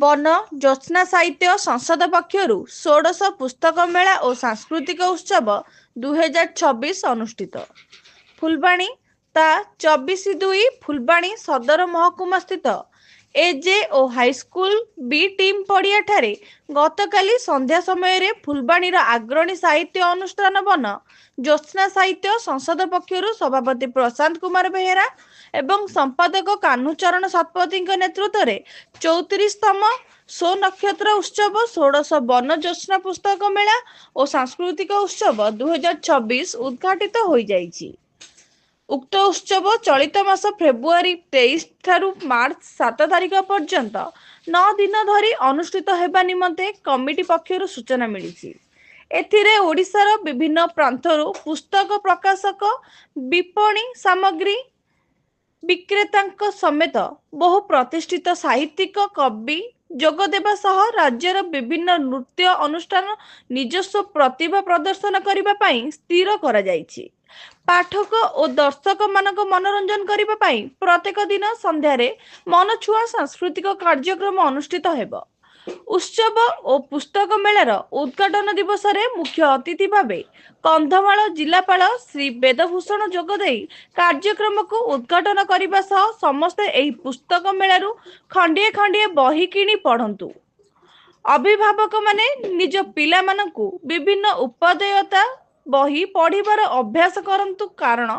बन ज्योत्स्ना साहित्य संसद पक्षर षोडश पुस्तक मेला और सांस्कृतिक उत्सव 2026 अनुष्ठित। फुलबाणी ता 24/2 फुलबाणी सदर महकुमा स्थित एजे और हाईस्कूल बी टीम पड़िया ठारे गतकाली संध्या समय फुलबाणीर अग्रणी साहित्य अनुष्ठान बन ज्योत्स्ना साहित्य संसद पक्षर सभापति प्रशांत कुमार बेहेरा एवं संपादक कान्हूचरण शतपथी नेतृत्व में 34तम सो नक्षत्र उत्सव षोडश वन ज्योत्स्ना पुस्तक मेला और सांस्कृतिक उत्सव 2026 उद्घाटित हो जाइछि। उक्त उत्सव चलित मास फेब्रुआरी 23 ठारू मार्च 7 तारिख पर्यंत 9 दिन धरी अनुष्ठित हेबा निमंते कमिटी पक्षर सूचना मिली। एथिरे ओडिशार विभिन्न प्रांतरू पुस्तक प्रकाशक विपणी सामग्री विक्रेता समेत बहु प्रतिष्ठित साहित्यिक कवि जोगदेवा सह राज्यर विभिन्न नृत्य अनुष्ठान निजस्व प्रतिभा प्रदर्शन करने पाई स्थिर करा जाइछि। पाठक और दर्शक मानक मनोरंजन करने पाई प्रत्येक दिन संध्यारे मनछुआ सांस्कृतिक कार्यक्रम अनुष्ठित हेब। उत्सव और पुस्तक मेलार उद्घाटन दिवस रे मुख्य अतिथि भावे कंधमाल जिलापाल श्री वेदभूषण जोगदे कार्यक्रम को उद्घाटन करने सह समस्ते एही पुस्तक मेलारू खंडिए खंडिए बही किणी पढ़ंतु। अभिभावक माने निज पिला मानकु विभिन्न उपदेयता बही पढ़िबार अभ्यास करंतु कारण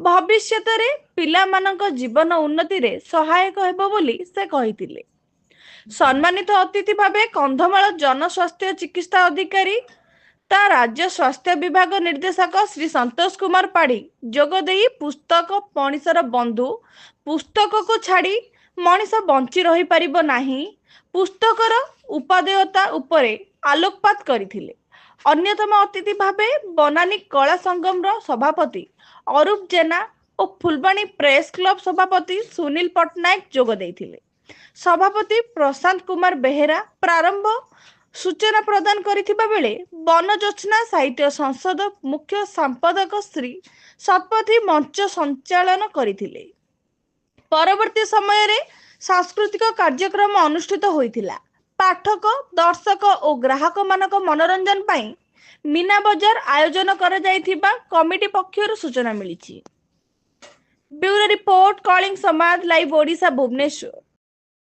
भविष्यत रे पिला मानक जीवन उन्नति रे सहायक हेबो बोली से कहितिले। सम्मानित अतिथि भावे कंधमाल जनस्वास्थ्य चिकित्सा अधिकारी ता राज्य स्वास्थ्य विभाग निर्देशक श्री संतोष कुमार पाढ़ी जोगदे पुस्तक मनीषर बंधु, पुस्तक को छाड़ी मनीष बंची रही पारिबो नाही, पुस्तकर उपादेयता उपरे आलोकपात करथिले। अन्यतम अतिथि भावे बनानी कला संगम सभापति अरूप जेना और फुलबाणी प्रेस क्लब सभापति सुनील पट्टनायक जोग देथिले। सभापति प्रशांत कुमार बेहेरा प्रारंभ सूचना प्रदान करिथिबा बेले वन ज्योत्स्ना साहित्य संसद मुख्य संपादक श्री शतपथी मंच संचालन करथिले। परवर्ती समय रे सांस्कृतिक कार्यक्रम अनुष्ठित होइथिला। पाठक दर्शक और ग्राहक मानक मनोरंजन पाई मीना बजार आयोजन करा जाइथिबा कमिटी पक्षर सूचना मिली। ब्यूरो रिपोर्ट कलिंग समाज लाइव ओडिशा भुवनेश्वर।